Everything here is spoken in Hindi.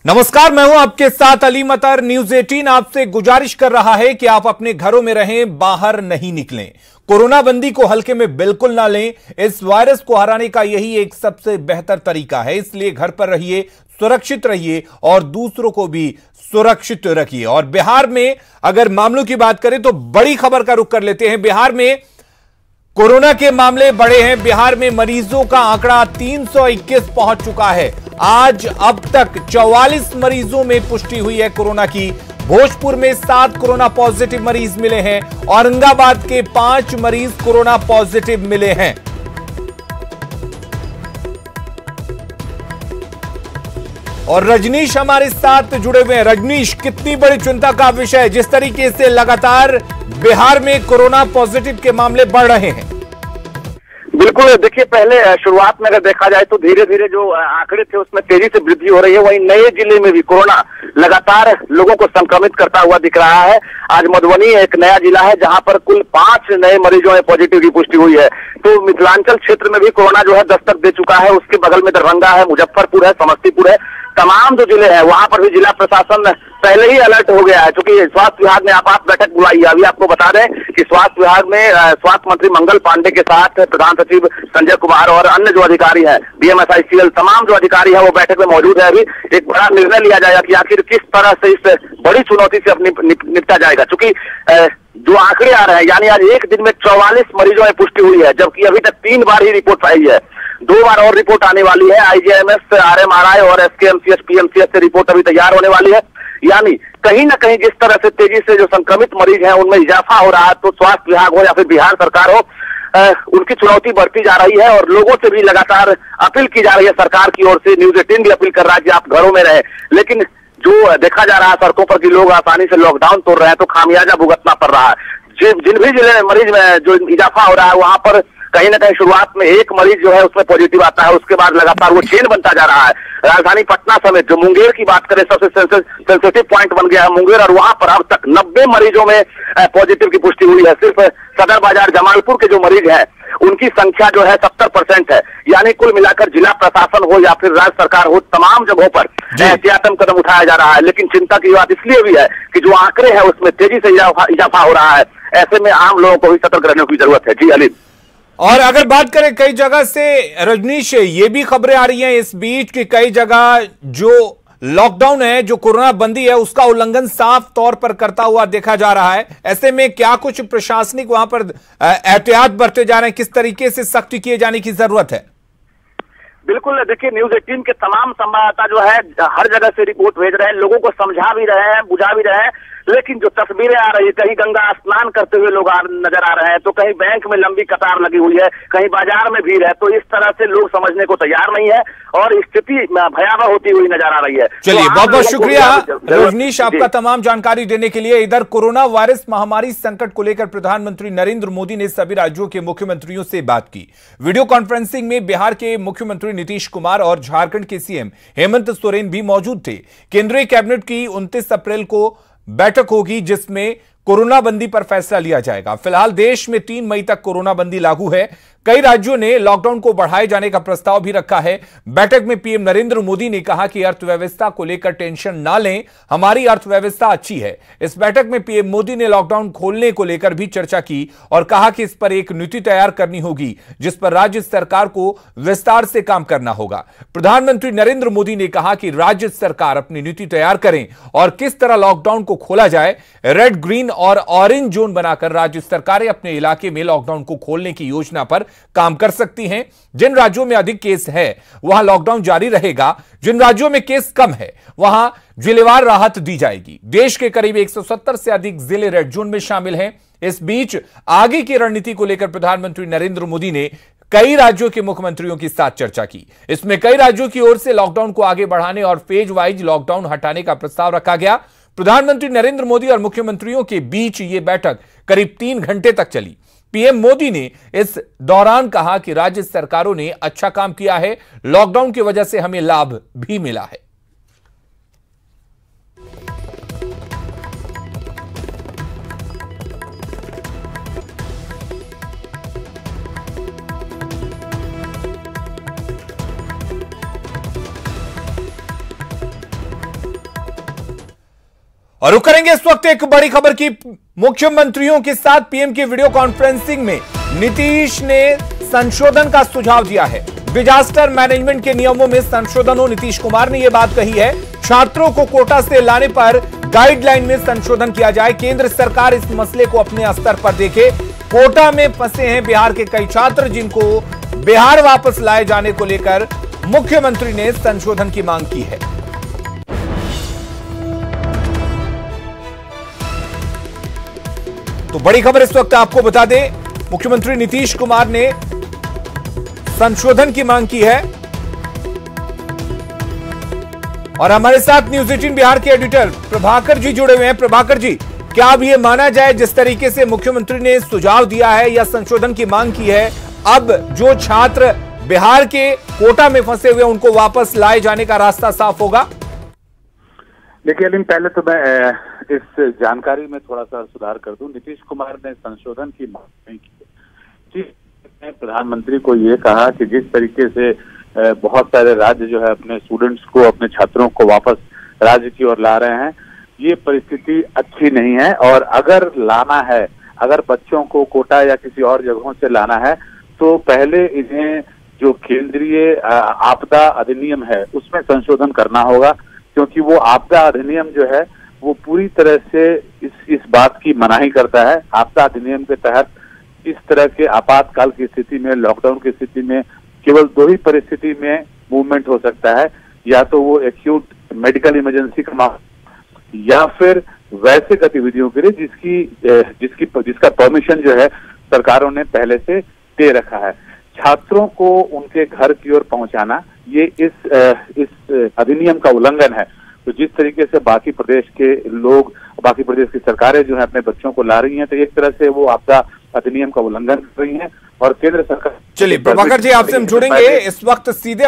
नमस्कार, मैं हूं आपके साथ अली मतर। न्यूज 18 आपसे गुजारिश कर रहा है कि आप अपने घरों में रहें, बाहर नहीं निकलें। कोरोना बंदी को हल्के में बिल्कुल ना लें। इस वायरस को हराने का यही एक सबसे बेहतर तरीका है, इसलिए घर पर रहिए, सुरक्षित रहिए और दूसरों को भी सुरक्षित रखिए। और बिहार में अगर मामलों की बात करें तो बड़ी खबर का रुख कर लेते हैं। बिहार में कोरोना के मामले बढ़े हैं। बिहार में मरीजों का आंकड़ा 321 पहुंच चुका है। आज अब तक 44 मरीजों में पुष्टि हुई है कोरोना की। भोजपुर में 7 कोरोना पॉजिटिव मरीज मिले हैं। औरंगाबाद के 5 मरीज कोरोना पॉजिटिव मिले हैं। और रजनीश हमारे साथ जुड़े हुए हैं। रजनीश, कितनी बड़ी चिंता का विषय है जिस तरीके से लगातार बिहार में कोरोना पॉजिटिव के मामले बढ़ रहे हैं। बिल्कुल, देखिए, पहले शुरुआत में अगर देखा जाए तो धीरे धीरे जो आंकड़े थे उसमें तेजी से वृद्धि हो रही है। वहीं नए जिले में भी कोरोना लगातार लोगों को संक्रमित करता हुआ दिख रहा है। आज मधुबनी एक नया जिला है जहां पर कुल 5 नए मरीजों में पॉजिटिव की पुष्टि हुई है। तो मिथिलांचल क्षेत्र में भी कोरोना जो है दस्तक दे चुका है। उसके बगल में दरभंगा है, मुजफ्फरपुर है, समस्तीपुर है। तमाम जो जिले हैं वहां पर भी जिला प्रशासन पहले ही अलर्ट हो गया है, क्योंकि स्वास्थ्य विभाग ने आपात बैठक बुलाई है। अभी आपको बता दें कि स्वास्थ्य विभाग में स्वास्थ्य मंत्री मंगल पांडे के साथ प्रधान सचिव संजय कुमार और अन्य जो अधिकारी हैं, DMSICL, तमाम जो अधिकारी हैं वो बैठक में मौजूद है। अभी एक बड़ा निर्णय लिया जाएगा कि आखिर किस तरह से इस बड़ी चुनौती से अपनी निपटा जाएगा। क्योंकि जो आंकड़े आ रहे हैं, यानी आज एक दिन में 44 मरीजों में पुष्टि हुई है, जबकि अभी तक 3 बार ही रिपोर्ट आई है। 2 बार और रिपोर्ट आने वाली है। IGIMS, RMRI और SKMCH, PMCH से रिपोर्ट अभी तैयार होने वाली है। यानी कहीं ना कहीं जिस तरह से तेजी से जो संक्रमित मरीज हैं उनमें इजाफा हो रहा है, तो स्वास्थ्य विभाग हो या फिर बिहार सरकार हो, उनकी चुनौती बढ़ती जा रही है। और लोगों से भी लगातार अपील की जा रही है सरकार की ओर से। न्यूज 18 भी अपील कर रहा है कि आप घरों में रहें। लेकिन जो देखा जा रहा है सड़कों पर कि लोग आसानी से लॉकडाउन तोड़ रहे हैं, तो खामियाजा भुगतना पड़ रहा है। जिन भी जिले में मरीज में जो इजाफा हो रहा है वहां पर कहीं ना कहीं शुरुआत में एक मरीज जो है उसमें पॉजिटिव आता है, उसके बाद लगातार वो चेन बनता जा रहा है। राजधानी पटना समेत जो मुंगेर की बात करें, सबसे सेंसिटिव पॉइंट बन गया है मुंगेर, और वहां पर अब तक 90 मरीजों में पॉजिटिव की पुष्टि हुई है। सिर्फ सदर बाजार जमालपुर के जो मरीज हैं उनकी संख्या जो है 70% है। यानी कुल मिलाकर जिला प्रशासन हो या फिर राज्य सरकार हो, तमाम जगहों पर एहतियातन कदम उठाया जा रहा है। लेकिन चिंता की बात इसलिए भी है कि जो आंकड़े हैं उसमें तेजी से इजाफा हो रहा है। ऐसे में आम लोगों को भी सतर्क रहने की जरूरत है। जी अली। और अगर बात करें कई जगह से रजनीश, ये भी खबरें आ रही हैं इस बीच कि कई जगह जो लॉकडाउन है, जो कोरोना बंदी है, उसका उल्लंघन साफ तौर पर करता हुआ देखा जा रहा है। ऐसे में क्या कुछ प्रशासनिक वहां पर एहतियात बरते जा रहे हैं, किस तरीके से सख्ती किए जाने की जरूरत है? बिल्कुल, देखिए, न्यूज 18 के तमाम संवाददाता जो है हर जगह से रिपोर्ट भेज रहे हैं, लोगों को समझा भी रहे हैं, बुझा भी रहे हैं। लेकिन जो तस्वीरें आ रही है, कहीं गंगा स्नान करते हुए लोग नजर आ रहे हैं, तो कहीं बैंक में लंबी कतार लगी हुई है, कहीं बाजार में भीड़ है। तो इस तरह से लोग समझने को तैयार नहीं है और स्थिति भयावह होती हुई नजर आ रही है। चलिए, बहुत बहुत शुक्रिया रजनीश आपका तमाम जानकारी देने के लिए। इधर कोरोना वायरस महामारी संकट को लेकर प्रधानमंत्री नरेंद्र मोदी ने सभी राज्यों के मुख्यमंत्रियों से बात की। वीडियो कॉन्फ्रेंसिंग में बिहार के मुख्यमंत्री नीतीश कुमार और झारखंड के CM हेमंत सोरेन भी मौजूद थे। केंद्रीय कैबिनेट की 29 अप्रैल को बैठक होगी जिसमें कोरोना बंदी पर फैसला लिया जाएगा। फिलहाल देश में 3 मई तक कोरोना बंदी लागू है। कई राज्यों ने लॉकडाउन को बढ़ाए जाने का प्रस्ताव भी रखा है। बैठक में PM नरेंद्र मोदी ने कहा कि अर्थव्यवस्था को लेकर टेंशन ना लें, हमारी अर्थव्यवस्था अच्छी है। इस बैठक में PM मोदी ने लॉकडाउन खोलने को लेकर भी चर्चा की और कहा कि इस पर एक नीति तैयार करनी होगी जिस पर राज्य सरकार को विस्तार से काम करना होगा। प्रधानमंत्री नरेंद्र मोदी ने कहा कि राज्य सरकार अपनी नीति तैयार करें और किस तरह लॉकडाउन को खोला जाए। रेड, ग्रीन और ऑरेंज जोन बनाकर राज्य सरकारें अपने इलाके में लॉकडाउन को खोलने की योजना पर काम कर सकती हैं। जिन राज्यों में अधिक केस है वहां लॉकडाउन जारी रहेगा, जिन राज्यों में केस कम है वहां जिलेवार राहत दी जाएगी। देश के करीब 170 से अधिक जिले रेड जोन में शामिल हैं। इस बीच आगे की रणनीति को लेकर प्रधानमंत्री नरेंद्र मोदी ने कई राज्यों के मुख्यमंत्रियों के साथ चर्चा की। इसमें कई राज्यों की ओर से लॉकडाउन को आगे बढ़ाने और फेज वाइज लॉकडाउन हटाने का प्रस्ताव रखा गया। प्रधानमंत्री नरेंद्र मोदी और मुख्यमंत्रियों के बीच यह बैठक करीब 3 घंटे तक चली। PM मोदी ने इस दौरान कहा कि राज्य सरकारों ने अच्छा काम किया है, लॉकडाउन की वजह से हमें लाभ भी मिला है। और रुक करेंगे इस वक्त एक बड़ी खबर की। मुख्यमंत्रियों के साथ पीएम की वीडियो कॉन्फ्रेंसिंग में नीतीश ने संशोधन का सुझाव दिया है। डिजास्टर मैनेजमेंट के नियमों में संशोधन हो, नीतीश कुमार ने यह बात कही है। छात्रों को कोटा से लाने पर गाइडलाइन में संशोधन किया जाए। केंद्र सरकार इस मसले को अपने स्तर पर देखे। कोटा में फंसे हैं बिहार के कई छात्र, जिनको बिहार वापस लाए जाने को लेकर मुख्यमंत्री ने संशोधन की मांग की है। तो बड़ी खबर इस वक्त आपको बता दें, मुख्यमंत्री नीतीश कुमार ने संशोधन की मांग की है। और हमारे साथ न्यूज 18 बिहार के एडिटर प्रभाकर जी जुड़े हुए हैं। प्रभाकर जी, क्या अब यह माना जाए जिस तरीके से मुख्यमंत्री ने सुझाव दिया है या संशोधन की मांग की है, अब जो छात्र बिहार के कोटा में फंसे हुए उनको वापस लाए जाने का रास्ता साफ होगा? देखिए अलीम, पहले तो मैं इस जानकारी में थोड़ा सा सुधार कर दूं। नीतीश कुमार ने संशोधन की मांग नहीं की। प्रधानमंत्री को ये कहा कि जिस तरीके से बहुत सारे राज्य जो है अपने स्टूडेंट्स को, अपने छात्रों को वापस राज्य की ओर ला रहे हैं, ये परिस्थिति अच्छी नहीं है। और अगर लाना है, अगर बच्चों को कोटा या किसी और जगहों से लाना है, तो पहले इन्हें जो केंद्रीय आपदा अधिनियम है उसमें संशोधन करना होगा, क्योंकि वो आपदा अधिनियम जो है वो पूरी तरह से इस बात की मनाही करता है। आपदा अधिनियम के तहत इस तरह के आपातकाल की स्थिति में, लॉकडाउन की स्थिति में केवल दो ही परिस्थिति में मूवमेंट हो सकता है, या तो वो एक्यूट मेडिकल इमरजेंसी का मामला या फिर वैसे गतिविधियों के लिए जिसका परमिशन जो है सरकारों ने पहले से दे रखा है। छात्रों को उनके घर की ओर पहुंचाना ये इस अधिनियम का उल्लंघन है। तो जिस तरीके से बाकी प्रदेश के लोग, बाकी प्रदेश की सरकारें जो है अपने बच्चों को ला रही हैं, तो एक तरह से वो आपदा अधिनियम का उल्लंघन कर रही हैं। और केंद्र सरकार, चलिए प्रभाकर जी आपसे हम जुड़ेंगे इस वक्त सीधे।